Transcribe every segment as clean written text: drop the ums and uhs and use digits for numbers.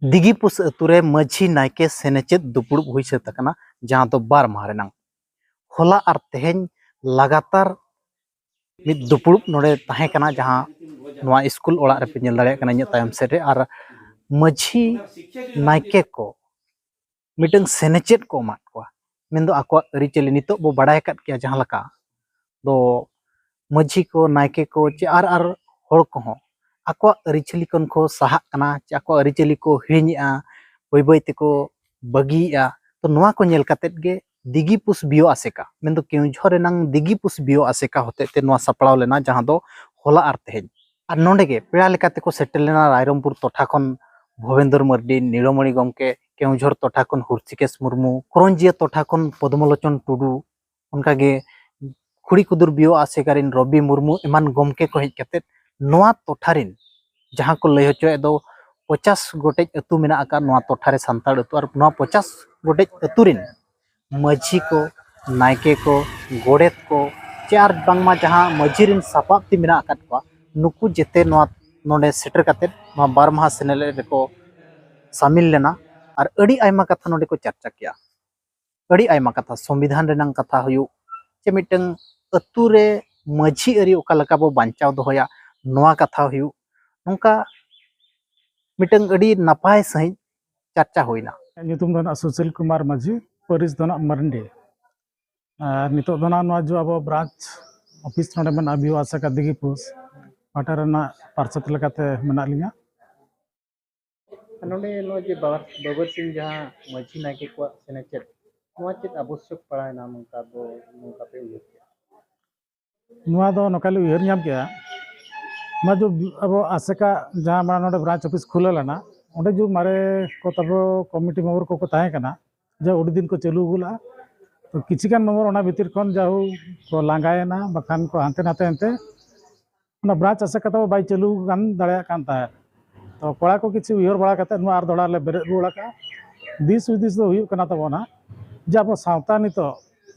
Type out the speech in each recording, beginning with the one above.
दिगिपुस अतुरे माझी नायके सेनेचेद दुपुड़ुब हुई सेतकना जहां दो बार मारेनांग होला और तेहेन लगातार मिद दुपुड़ुब नोडे ताहे कना जहां नोआ स्कूल ओड़ा रे पे नेल दाड़े कना इन तायम सेरे और माझी नायके को मिटंग सेनेचेद को मात को मेंदो आको अरिचेली नितो बो बड़ाय कत किया जहां लका दो माझी को नायके को चे आर होड़ को हो आको अरिचेली कन को सहाक कना चे आको अरिचेली को हिड़िया बय बय तेको बगिया तो नोआ को नेल कतेत गे दिगिपुस बियो आसेका मेंदो केउझर रेनांग दिगिपुस बियो आसेका होते ते नोआ सपड़ाव लेना जहां दो होला आर तेहेन आर नोंडे गे पेड़ा लेकाते को सेटल लेना रायरमपुर टोठा खन भवेंद्र मर्डी नीलमणि गमके केउझर टोठा खन हुरचिकेश मुर्मू करंजिया टोठा खन पद्मलोचन टुडू उनका गे खुड़ी कुदुर बियो आसेकारिन रवि मुर्मू एमान गमके को हेज कतेत नोआ टोठारिन जहां को लय होचो दो 50 गोटेज अतु मेना आका नोआ टोठारे सांताड़ अतु और नोआ 50 गोटेज अतुरिन माझी को नायके को गोड़ेत को चार बांगमा जहां माझीरिन सापाब ती मेना आकात को नुकु जेते नोआ नोडे सेटर कतेत नोआ बार माह सेनेले रेको शामिल लेना और अड़ी आयमा कथा नोडे को चर्चा किया अड़ी आयमा कथा संविधान रेनांग कथा हुयु चे मिटंग अतु रे माझी अरी ओका लका बो बांचाव दोहया नोआ कथा हुयु नोंका मिटंग अड़ी नपाय सही चर्चा होइना नितुम दोना सुशील कुमार माझी परिस दोना मरंडी नितो दोना नोआ जो अब ब्रांच ऑफिस नोडे मन अभियो आशा का दिगिपुस पाटारना पार्षद लेकाते मेना लिया नोडे नो जे बाबर सिंह जहां माझी नायके को सेनेचेट नोआ चेत आवश्यक पड़ाय ना नोंका दो नोंका पे उयहर नोआ दो नोकाले उयहर नाम किया मा जो अब आशा जहां मारा नोडे ब्रांच ऑफिस खुले लेना ओंडे जो मारे को तब कमिटी मेंबर को ताहे कना जो उड़ी दिन को चलू गुला तो किछिकान मेंबर ओना भीतर खन जाहु को लांगायना बखान को हांते नाते हंते ओना ब्रांच आशा कता बाय चलू गान दाड़या कान ताहे तो कोड़ा को किछि उयहर बड़ा कते नो आर दड़ा ले बेरे रुड़ा का दिस विदिस दो हुयु कना तबोना जे अब सावता नितो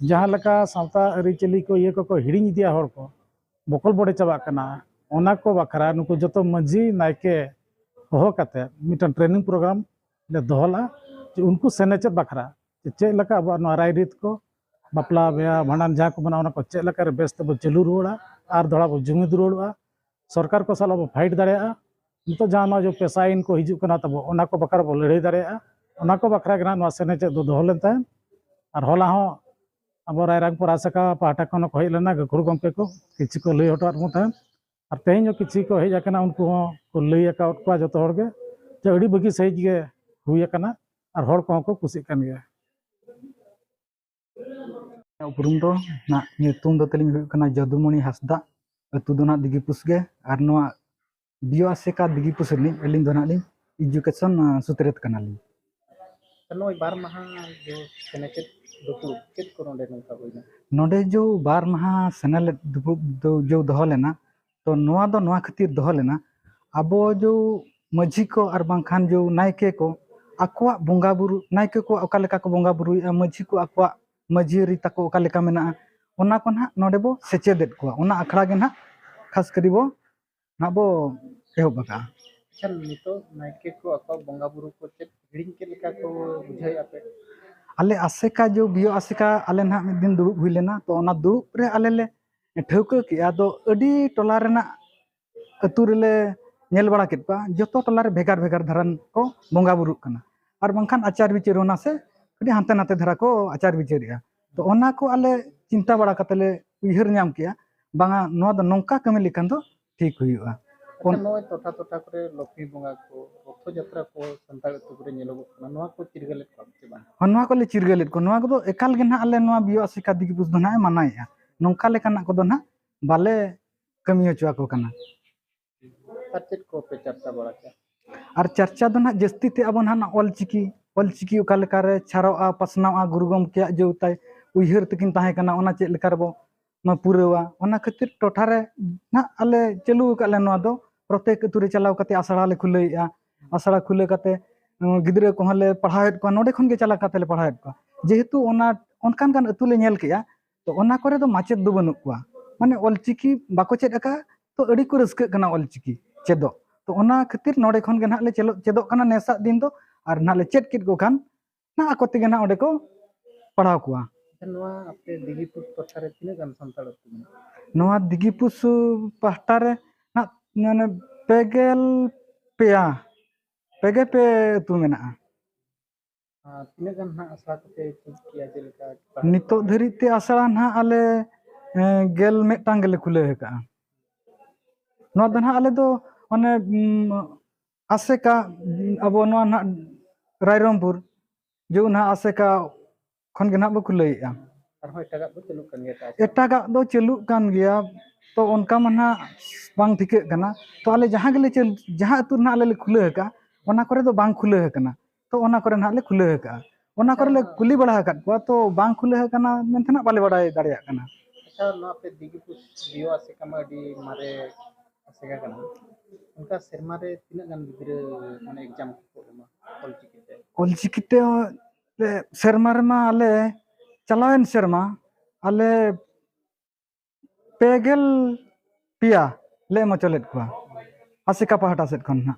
जहां लका सावता अरिचली को ये को हिड़िंग इदिया हर को बकल बड़े चबा कना ओना को बखरा नुको जतो माझी नायके हो कते मिटन ट्रेनिंग प्रोग्राम ले दोहला जे उनको सेनेचेत बखरा चे लका अब राय रीत को बापला बेया भांडन जहां को बना ओना को चे लका रे बेस तब चलू रुड़ा आर दड़ा बो जुमिद रुड़ा सरकार को साला फाइट दाड़या नितो जहां जो पेशाइन को हिजु कना तब ओना को बखरा बो लड़ाई दाड़या ओना को बखरा गना नो सेनेचेत दो दोहलन ता और होला हो अब रायरंगपुर आशा पाटा को हेज लेना गुरु गमके को किसी को लय हटवार मो और तेज किसी को हेज उनको को लय को जो हड़े जे अड़ी बगी सही गे हुईना और हड़ को कुछ उपरूम दो ना ᱧᱩᱛᱩᱢ दो तलिंग हुई कना जदुमणि हासदा अतु दो ना दिगिपुस गे और नोआ बियो आसेका दिगिपुस नि एलिंग दो ना लिंग एजुकेशन सुतरेत कना लिंग नोय बार माह जो सेनेचेत दुपुड़ चेत को नोडे नोंका होइना नोडे जो बार माह सेनेल दुपुड़ जो दोह लेना तो नोआ दो नोआ खातिर दोह लेना अब जो माझी को और बांखान जो नायके को आकुआ बोंगा बुरु नायके को ओका लेका को बोंगा बुरु माझी को आकुआ माझी री ताको ओका लेका मेना ओना को ना नोडे बो सेचेदेत को ओना अखड़ा गे ना खास करी बो ना बो एहो बका चल नितो नायके को आकुआ बोंगा बुरु को चेत हिड़िंग के लेका को बुझाई आपे आले आसेका जो बियो आसेका आले ना मिद दिन दुड़ुब हुई लेना तो ओना दुड़ुब रे आले ले ठौका किया दो अडी टोला रेना अतु रेले नेल बड़ा केत पा जतो टोला रे भेगार भेगार धरन को बोंगा बुरु कना और बांखान आचार विचार होना से कडी हांते नाते धरा को आचार विचारिया तो ओना को आले चिंता बड़ा कतले उयहर नाम किया बांगा नो द नोंका कमी लिखन दो ठीक हुईआ नोय टोठा टोठा करे लक्ष्मी बोंगा को रथ यात्रा को संताल अतु करे नेलो कना नोआ को चिरगलेत को से बा नोआ को ले चिरगलेत को नोआ को एकाल गे ना आले नोआ बियो आसिका दिगिपुस दो ना मानाया नोंका लेकाना को दो ना बाले कमी हचुआ को कना चर्चा को पे चर्चा बड़ा के और चर्चा दो ना जस्ती ते अब ना ऑलचिकी ओका लेका रे छारोआ पसनावा गुरुगम के जो ताई उयहर तकिन ताहे कना ओना चे लेका रबो मा पुरेवा ओना खातिर टोठा रे ना आले चलू काले नोआ दो प्रत्येक तुरे चलाव कते आसड़ा ले खुलेया आसड़ा खुले कते गिदरे को हले पढ़ाएत को नोडे खन के चला कते ले पढ़ाएत को जेहेतु ओना ओनकान कान अतु ले नेल किया तो ओना करे दो माचेत दो बनु को माने ऑलचिकी बाको चेद अका तो अड़ी को रस्क कना ऑलचिकी चेदो तो ओना खातिर नोडे खन गे नाले चेदोग कना नेसा दिन दो और नाले चेद कित को खान ना आको तेगे ना ओडे को पढ़ाव कुआ नवा आपे दिगीपुर टोठा रे तिना गान संताल अतु मेना नवा दिगीपुस पाहटा रे ना माने पेगेल पेया पेगे पे तु मेना तिना गान ना आशा कते चीज किया जेलका नितो धरी ते आसरा ना आले गेल मेटांग गेले खुले का नवा दना आले दो माने आसेका अब नवा ना रायरंगपुर जो ना आसेका खन गे ना बो खुलेया आरो एटागा दो चलु कान गया एटागा दो चलु कान गया तो उनका मना बांग ठिके कना तो आले जहां गेले जहां अतु ना आले खुले का ओना करे दो बांग खुले कना तो ओना करे ना आले खुले का ओना करे ले कुली बड़ा का तो बांग खुले कना मेनथना बाले बड़ाय दाड़िया कना अच्छा ना पे दिगीपुर बियो आसे कमा डी मारे आसेगा कना उनका शर्मा रे तिना गान गिद्रे माने एग्जाम को एमा ओलचिकिते शर्मा रमा आले चलावेन शर्मा आले पेगेल पिया ले मचलेट को आसिका पहाटा सेट खन ना